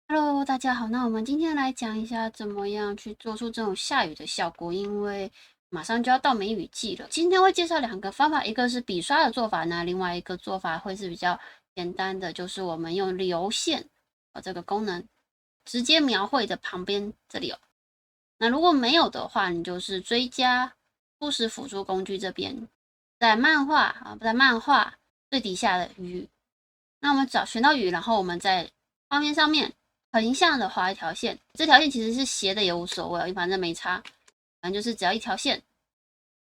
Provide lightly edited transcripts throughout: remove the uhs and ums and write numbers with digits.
Hello，大家好。那我们今天来讲一下怎么样去做出这种下雨的效果，因为马上就要到梅雨季了。今天会介绍两个方法，一个是笔刷的做法呢，另外一个做法会是比较简单的，就是我们用流线这个功能直接描绘的旁边这里哦。那如果没有的话，你就是追加初始辅助工具这边，在漫画最底下的雨。那我们选到雨，然后我们在画面上面横向的画一条线，这条线其实是斜的也无所谓，反正没差，反正就是只要一条线。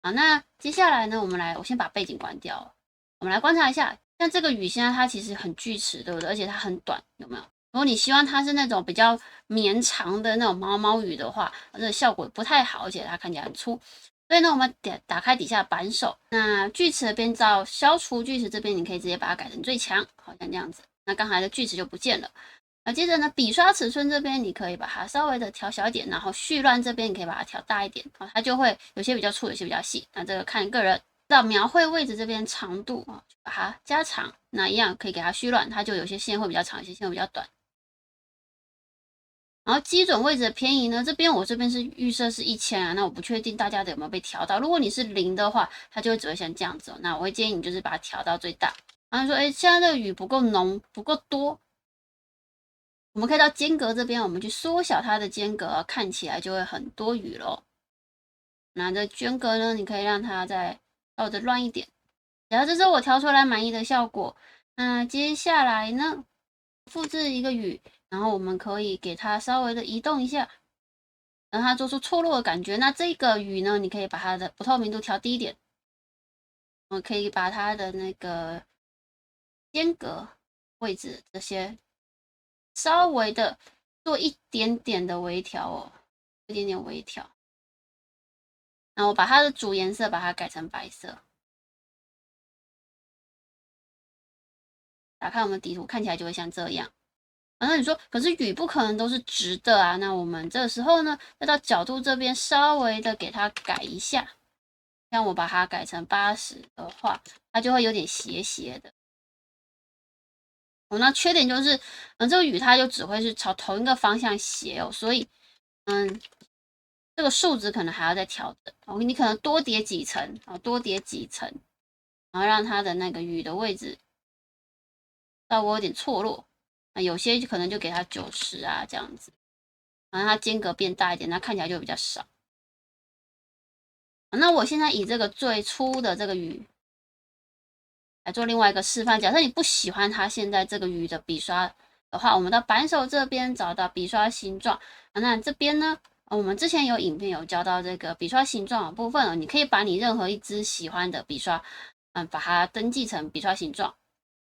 好，那接下来呢，我先把背景关掉，我们来观察一下，像这个雨现在它其实很锯齿，对不对？而且它很短，有没有？如果你希望它是那种比较绵长的那种毛毛雨的话，这个效果不太好，而且它看起来很粗。所以呢，我们打开底下扳手，那锯齿的边到消除锯齿这边，你可以直接把它改成最强，好像这样子。那刚才的锯齿就不见了。那接着呢，笔刷尺寸这边你可以把它稍微的调小一点，然后絮乱这边你可以把它调大一点，它就会有些比较粗，有些比较细。那这个看个人。到描绘位置这边长度把它加长，那一样可以给它絮乱，它就有些线会比较长，有些线会比较短。然后基准位置的偏移呢，我这边是预设是1000啊，那我不确定大家的有没有被调到。如果你是0的话，它就会只会像这样子那我会建议你就是把它调到最大。然后说，现在这个雨不够浓，不够多，我们可以到间隔这边，我们去缩小它的间隔，看起来就会很多雨咯。那这间隔呢，你可以让它再稍微乱一点。然后这是我调出来满意的效果。那接下来呢，复制一个雨，然后我们可以给它稍微的移动一下，让它做出错落的感觉。那这个雨呢，你可以把它的不透明度调低一点，我们可以把它的那个间隔位置这些稍微的做一点点的微调哦，一点点微调。那我把它的主颜色把它改成白色。打开我们底图，看起来就会像这样。那你说，可是雨不可能都是直的啊？那我们这个时候呢，要到角度这边稍微的给它改一下。像我把它改成80的话，它就会有点斜斜的。那缺点就是，这个雨它就只会是朝同一个方向斜哦，所以，这个数值可能还要再调整。你可能多叠几层，多叠几层，然后让它的那个雨的位置稍微有点错落。那有些可能就给它90啊这样子，然后它间隔变大一点，那看起来就比较少。那我现在以这个最粗的这个雨来做另外一个示范。假设你不喜欢它现在这个雨的笔刷的话，我们到扳手这边找到笔刷形状。那这边呢，我们之前有影片有教到这个笔刷形状的部分你可以把你任何一支喜欢的笔刷，把它登记成笔刷形状。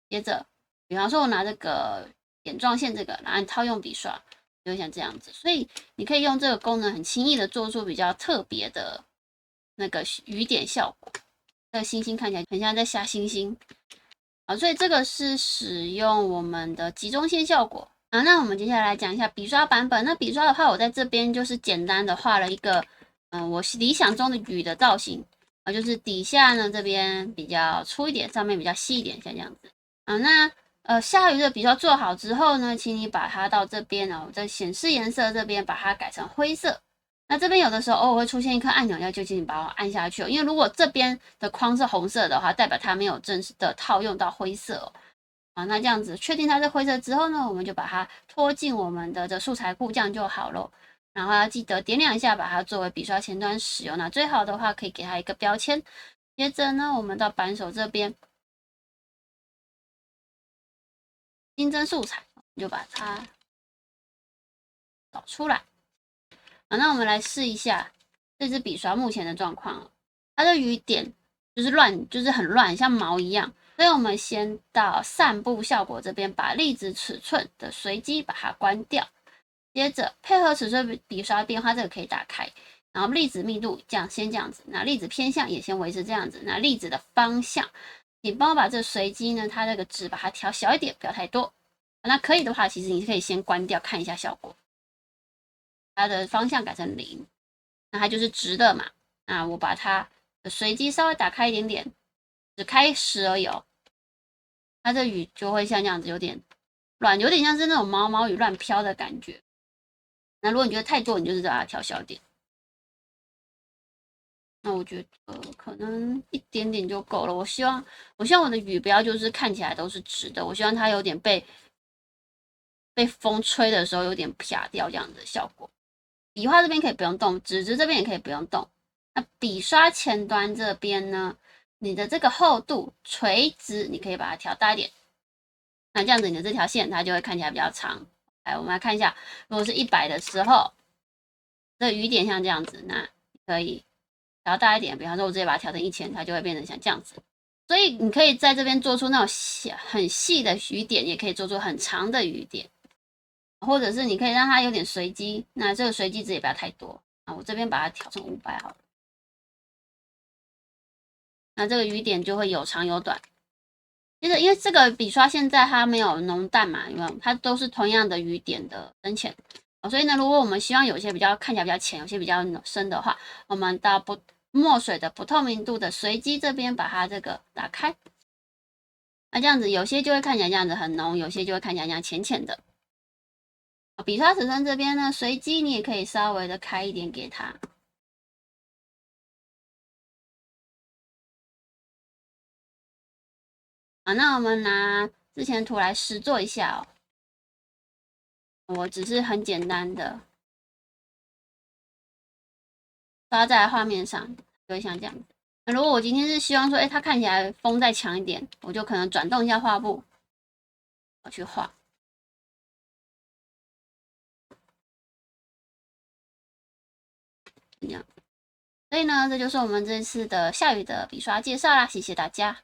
接着，比方说我拿这个点状线这个，然后套用笔刷，就像这样子。所以你可以用这个功能很轻易的做出比较特别的那个雨点效果。这个星星看起来很像在下星星所以这个是使用我们的集中线效果那我们接下来讲一下笔刷版本。那笔刷的话，我在这边就是简单的画了一个我理想中的雨的造型就是底下呢这边比较粗一点，上面比较细一点，像这样子那下雨的笔刷做好之后呢，请你把它到这边我在显示颜色这边把它改成灰色。那这边有的时候偶尔会出现一颗按钮，要就请你把它按下去因为如果这边的框是红色的话，代表它没有正式的套用到灰色那这样子确定它是灰色之后呢，我们就把它拖进我们的这素材库，这样就好了。然后要记得点两下，把它作为笔刷前端使用。那最好的话可以给它一个标签。接着呢，我们到扳手这边新增素材，就把它导出来。那我们来试一下这支笔刷目前的状况它的雨点就是乱，就是很乱，像毛一样。所以我们先到散布效果这边，把粒子尺寸的随机把它关掉。接着配合尺寸笔刷变化，这个可以打开。然后粒子密度先这样子，那粒子偏向也先维持这样子。那粒子的方向，你帮我把这随机呢，它这个值把它调小一点，不要太多。那可以的话，其实你可以先关掉看一下效果。它的方向改成0，那它就是直的嘛。那我把它的随机稍微打开一点点，只开10而已它这雨就会像这样子有点乱，有点像是那种毛毛雨乱飘的感觉。那如果你觉得太多，你就是把它调小点。那我觉得可能一点点就够了。我希望我的雨不要就是看起来都是直的，我希望它有点被风吹的时候有点撇掉这样的效果。笔画这边可以不用动，纸质这边也可以不用动。那笔刷前端这边呢，你的这个厚度垂直，你可以把它调大一点。那这样子你的这条线它就会看起来比较长。来，我们来看一下，如果是100的时候，这个雨点像这样子，那可以调大一点。比方说，我直接把它调成1000，它就会变成像这样子。所以你可以在这边做出那种很细的雨点，也可以做出很长的雨点，或者是你可以让它有点随机。那这个随机值也不要太多啊，我这边把它调成500好了。那这个雨点就会有长有短。接着，因为这个笔刷现在它没有浓淡嘛，有没有？它都是同样的雨点的深浅。所以呢，如果我们希望有些看起来比较浅，有些比较深的话，我们到墨水的不透明度的随机这边把它这个打开。那这样子，有些就会看起来这样子很浓，有些就会看起来这样浅浅的。笔刷尺寸这边呢，随机你也可以稍微的开一点给它。好，那我们拿之前图来实做一下哦。我只是很简单的刷在画面上，就会像这样。那如果我今天是希望说，它看起来风再强一点，我就可能转动一下画布，我去画。这样，所以呢，这就是我们这次的下雨的笔刷介绍啦，谢谢大家。